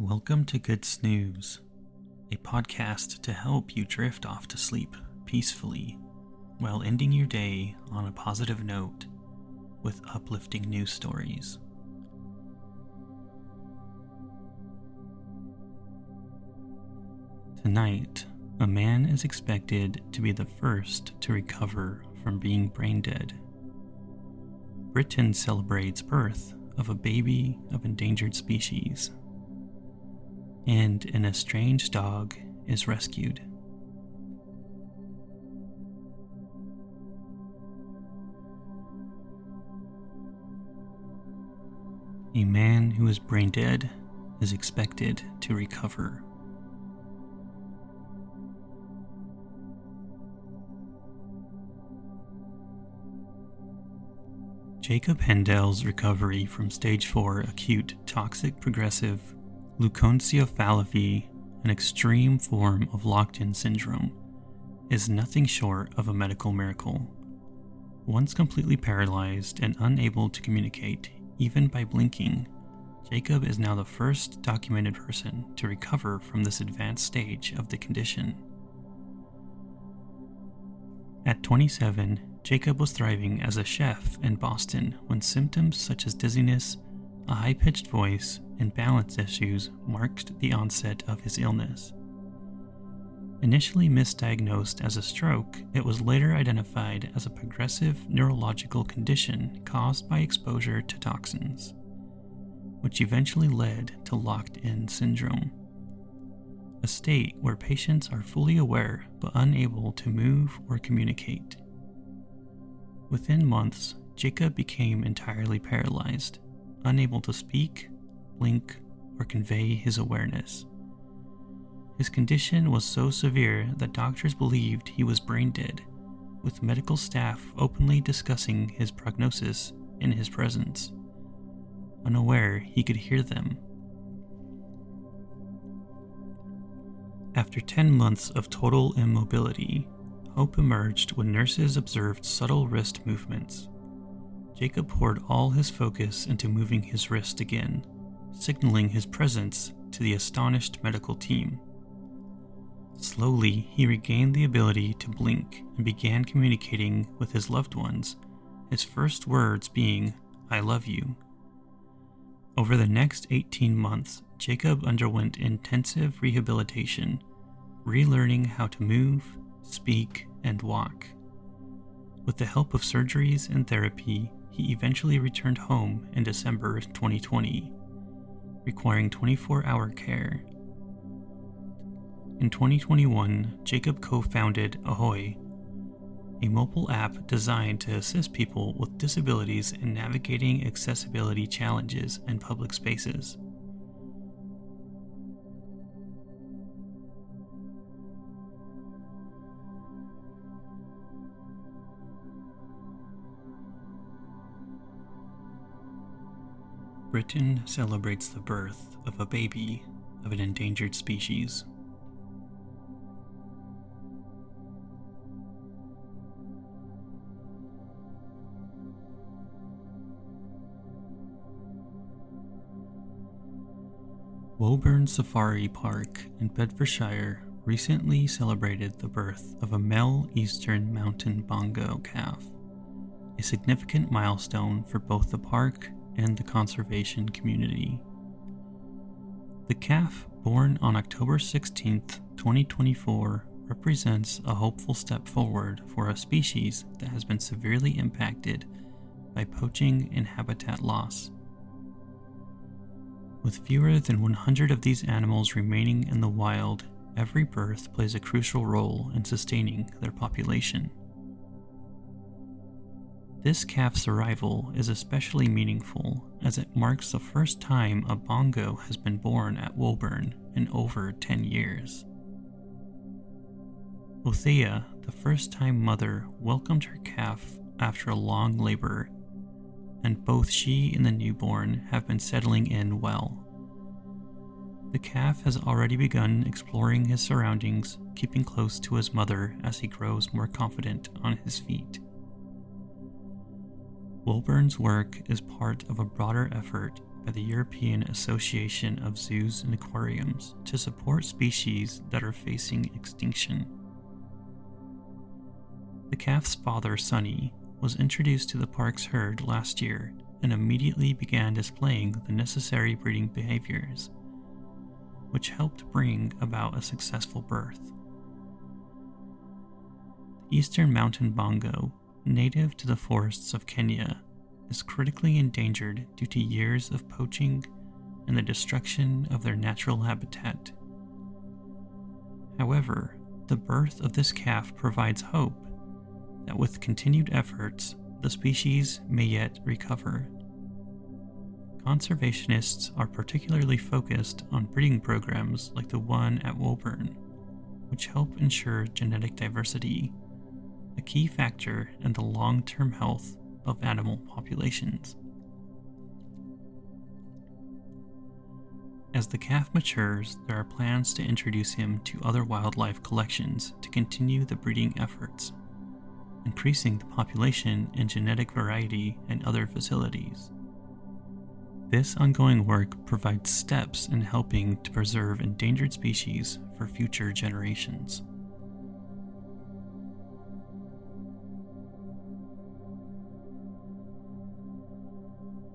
Welcome to Good Snooze, a podcast to help you drift off to sleep peacefully while ending your day on a positive note with uplifting news stories. Tonight, a man is expected to be the first to recover from being brain dead. Britain celebrates birth of a baby of endangered species, and an estranged dog is rescued. A man who is brain dead is expected to recover. Jacob Hendel's recovery from stage 4 acute toxic progressive leukoencephalopathy, an extreme form of locked-in syndrome, is nothing short of a medical miracle. Once completely paralyzed and unable to communicate, even by blinking, Jacob is now the first documented person to recover from this advanced stage of the condition. At 27, Jacob was thriving as a chef in Boston when symptoms such as dizziness, a high-pitched voice, and balance issues marked the onset of his illness. Initially misdiagnosed as a stroke, it was later identified as a progressive neurological condition caused by exposure to toxins, which eventually led to locked-in syndrome, a state where patients are fully aware but unable to move or communicate. Within months, Jacob became entirely paralyzed, unable to speak, blink, or convey his awareness. His condition was so severe that doctors believed he was brain dead, with medical staff openly discussing his prognosis in his presence. Unaware he could hear them. After 10 months of total immobility, hope emerged when nurses observed subtle wrist movements. Jacob poured all his focus into moving his wrist again, signaling his presence to the astonished medical team. Slowly, he regained the ability to blink and began communicating with his loved ones, his first words being, "I love you." Over the next 18 months, Jacob underwent intensive rehabilitation, relearning how to move, speak, and walk. With the help of surgeries and therapy, he eventually returned home in December 2020, requiring 24-hour care. In 2021, Jacob co-founded Ahoy, a mobile app designed to assist people with disabilities in navigating accessibility challenges in public spaces. Britain celebrates the birth of a baby of an endangered species. Woburn Safari Park in Bedfordshire recently celebrated the birth of a male eastern mountain bongo calf, a significant milestone for both the park and the conservation community. The calf, born on October 16, 2024, represents a hopeful step forward for a species that has been severely impacted by poaching and habitat loss. With fewer than 100 of these animals remaining in the wild, every birth plays a crucial role in sustaining their population. This calf's arrival is especially meaningful as it marks the first time a bongo has been born at Woburn in over 10 years. Othea, the first-time mother, welcomed her calf after a long labor, and both she and the newborn have been settling in well. The calf has already begun exploring his surroundings, keeping close to his mother as he grows more confident on his feet. Woburn's work is part of a broader effort by the European Association of Zoos and Aquariums to support species that are facing extinction. The calf's father, Sonny, was introduced to the park's herd last year and immediately began displaying the necessary breeding behaviors, which helped bring about a successful birth. The eastern mountain bongo, native to the forests of Kenya, is critically endangered due to years of poaching and the destruction of their natural habitat. However, the birth of this calf provides hope that with continued efforts, the species may yet recover. Conservationists are particularly focused on breeding programs like the one at Woburn, which help ensure genetic diversity, a key factor in the long-term health of animal populations. As the calf matures, there are plans to introduce him to other wildlife collections to continue the breeding efforts, increasing the population and genetic variety in other facilities. This ongoing work provides steps in helping to preserve endangered species for future generations.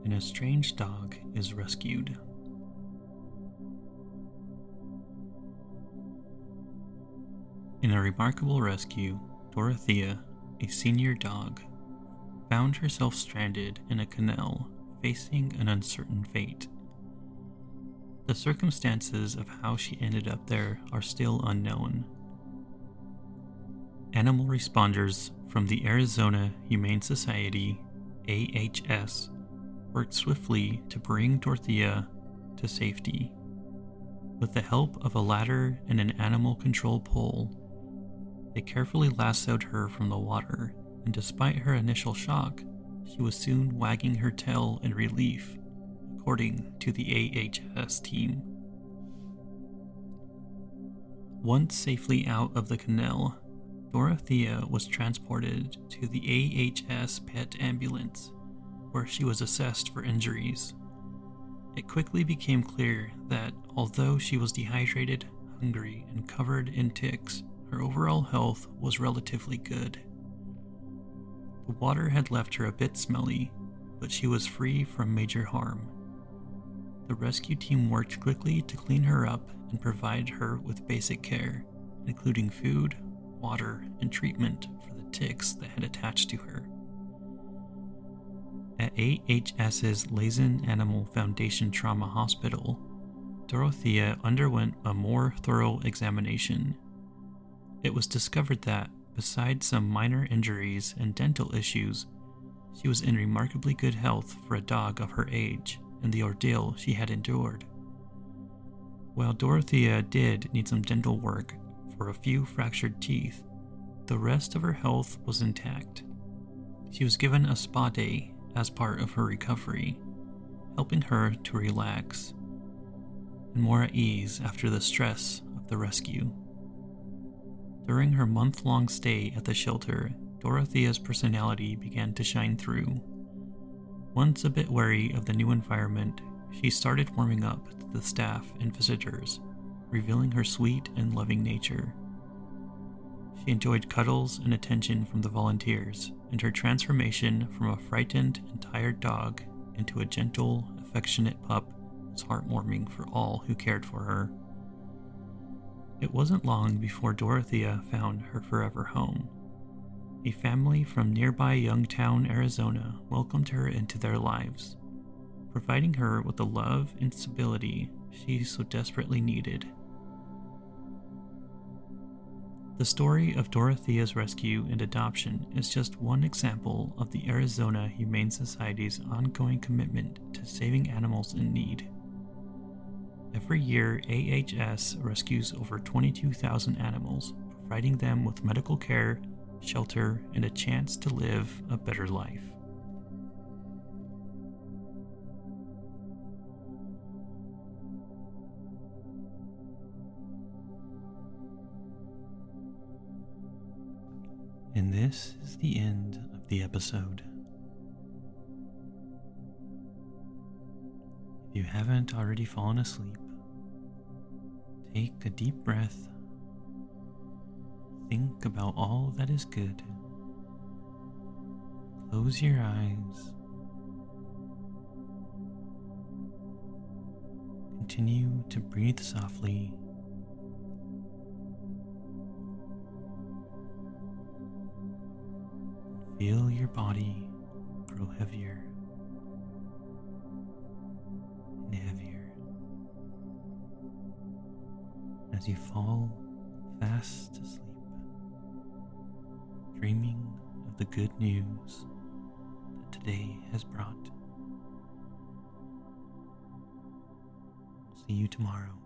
An estranged dog is rescued. In a remarkable rescue, Dorothea, a senior dog, found herself stranded in a canal facing an uncertain fate. The circumstances of how she ended up there are still unknown. Animal responders from the Arizona Humane Society, AHS, worked swiftly to bring Dorothea to safety. With the help of a ladder and an animal control pole, they carefully lassoed her from the water, and despite her initial shock, she was soon wagging her tail in relief, according to the AHS team. Once safely out of the canal, Dorothea was transported to the AHS pet ambulance, where she was assessed for injuries. It quickly became clear that although she was dehydrated, hungry, and covered in ticks, her overall health was relatively good. The water had left her a bit smelly, but she was free from major harm. The rescue team worked quickly to clean her up and provide her with basic care, including food, water, and treatment for the ticks that had attached to her. At AHS's Lazen Animal Foundation Trauma Hospital, Dorothea underwent a more thorough examination. It was discovered that, besides some minor injuries and dental issues, she was in remarkably good health for a dog of her age and the ordeal she had endured. While Dorothea did need some dental work for a few fractured teeth, the rest of her health was intact. She was given a spa day as part of her recovery, helping her to relax and more at ease after the stress of the rescue. During her month-long stay at the shelter, Dorothea's personality began to shine through. Once a bit wary of the new environment, she started warming up to the staff and visitors, revealing her sweet and loving nature. She enjoyed cuddles and attention from the volunteers, and her transformation from a frightened and tired dog into a gentle, affectionate pup was heartwarming for all who cared for her. It wasn't long before Dorothea found her forever home. A family from nearby Youngtown, Arizona welcomed her into their lives, providing her with the love and stability she so desperately needed. The story of Dorothea's rescue and adoption is just one example of the Arizona Humane Society's ongoing commitment to saving animals in need. Every year, AHS rescues over 22,000 animals, providing them with medical care, shelter, and a chance to live a better life. And this is the end of the episode. If you haven't already fallen asleep, take a deep breath. Think about all that is good. Close your eyes. Continue to breathe softly. Feel your body grow heavier and heavier as you fall fast asleep, dreaming of the good news that today has brought. See you tomorrow.